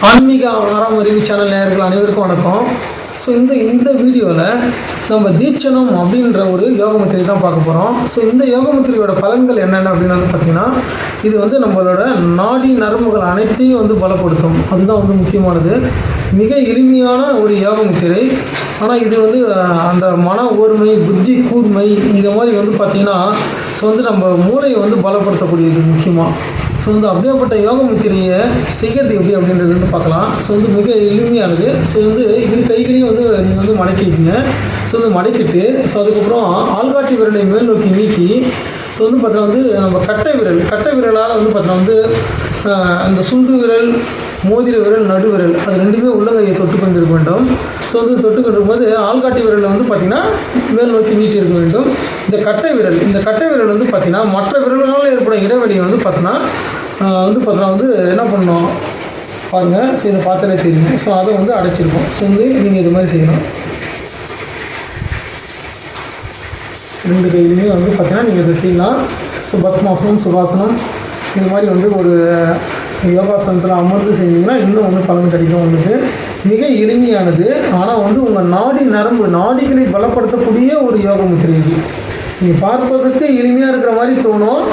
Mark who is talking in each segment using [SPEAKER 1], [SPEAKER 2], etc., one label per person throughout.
[SPEAKER 1] ஆன்மீக ஆறாம் அறிவு சேனல் நேயர்கள் அனைவருக்கும் வணக்கம். ஸோ இந்த வீடியோவில் நம்ம தீட்சணம் அப்படின்ற ஒரு யோக முத்திரை தான் பார்க்க போகிறோம். ஸோ இந்த யோக முத்திரையோட பலன்கள் என்னென்ன அப்படின்னு பார்த்திங்கன்னா, இது நம்மளோட நாடி நரம்புகள் அனைத்தையும் பலப்படுத்தும். அதுதான் முக்கியமானது. மிக எளிமையான ஒரு யோக முத்திரை. ஆனால் இது அந்த மன ஓர்மை, புத்தி கூர்மை இதை மாதிரி பார்த்திங்கன்னா ஸோ நம்ம மூளையை பலப்படுத்தக்கூடியது முக்கியமாக. ஸோ அப்படியேப்பட்ட யோக முத்திரையை செய்கிறது எப்படி அப்படின்றது பார்க்கலாம். ஸோ மிக எளிமையானது. ஸோ இரு கைகளையும் நீங்கள் மடக்கிக்கிங்க. ஸோ மடக்கிட்டு ஸோ அதுக்கப்புறம் ஆள்காட்டி விரலை மேல் நோக்கி நீட்டி ஸோ பார்த்தீங்கன்னா நம்ம கட்டை விரலால் பார்த்தீங்கன்னா அந்த சுண்டு விரல், மோதிர விரல், நடுவிரல் அது ரெண்டுமே உள்ளங்கையை தொட்டு கொண்டிருக்க வேண்டும். ஸோ தொட்டு கொண்டிருக்கும்போது ஆள்காட்டி விரலில் பார்த்திங்கன்னா மேல் நோக்கி நீட்டி இருக்க வேண்டும். இந்த கட்டை விரல் பார்த்திங்கன்னா மற்ற விரல்களால் ஏற்படும் இடைவெளியை பார்த்தீங்கன்னா என்ன பண்ணணும் பாருங்கள். ஸோ இதை பார்த்தாலே தெரியும். ஸோ அதை அடைச்சிருக்கோம். ஸோ நீங்கள் இது மாதிரி செய்யணும். ரெண்டு கையிலுமே பார்த்தீங்கன்னா நீங்கள் இதை செய்யலாம். ஸோ பத்மாசனம், சுகாசனம் இது மாதிரி ஒரு யோகாசனத்தில் அமர்ந்து செஞ்சிங்கன்னா இன்னும் பலன் கிடைக்கும். உங்களுக்கு மிக எளிமையானது. ஆனால் உங்கள் நாடிகளை பலப்படுத்தக்கூடிய ஒரு யோக முத்திரை இது. நீங்கள் பார்ப்பதற்கு எளிமையாக இருக்கிற மாதிரி தோணும்.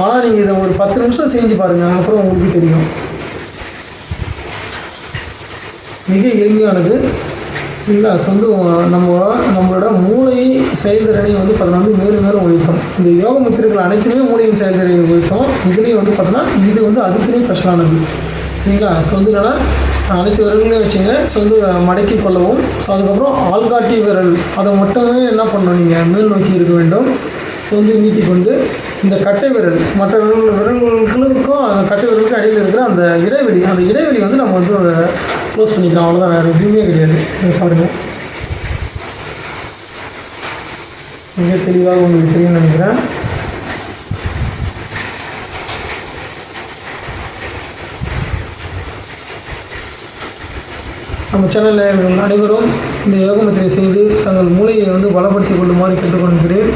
[SPEAKER 1] ஆனால் நீங்கள் இதை ஒரு 10 நிமிஷம் செஞ்சு பாருங்கள். அப்புறம் உங்களுக்கு தெரியும். மிக எளிமையானது. சரிங்களா? நம்மளோட மூளை செயல்திறனை பார்த்தீங்கன்னா மேலும் மேலும் உயர்த்தும். இந்த யோக முத்திரைகள் அனைத்துமே மூளையின் செயல்திறனை உயர்த்தும். இதுலேயும் பார்த்தீங்கன்னா இது அதுக்குன்னே ஸ்பெஷலானது. சரிங்களா? ஸோ என்னென்னா அனைத்து விரல்களையும் வச்சுங்க. ஸோ மடக்கி கொள்ளவும். ஸோ அதுக்கப்புறம் ஆள்காட்டி விரல் அதை மட்டுமே என்ன பண்ணணும், நீங்கள் மேல் நோக்கி இருக்க வேண்டும். ஸோ நீட்டி கொண்டு இந்த கட்டை விரல் மற்ற விரல்களுக்கும் அந்த கட்டை விரலுக்கும் அடியில் இருக்கிற அந்த இடைவெளி நம்ம க்ளோஸ் பண்ணிக்கலாம். அவ்வளோதான், வேறு எதுவுமே கிடையாது. பாருங்கள், மிக தெளிவாக உங்களுக்கு தெரியும்னு நினைக்கிறேன். நம்ம சேனலில் அனைவரும் இந்த யோக முத்திரை செய்து தங்கள் மூளையை பலப்படுத்திக் கொள்ளுமாறு கேட்டுக்கொள்கிறேன்.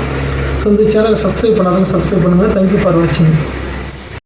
[SPEAKER 1] ஸோ இந்த சேனலை சப்ஸ்கிரைப் பண்ணாதவங்க சப்ஸ்கிரைப் பண்ணுங்கள். தேங்க்யூ ஃபார் வாட்சிங்.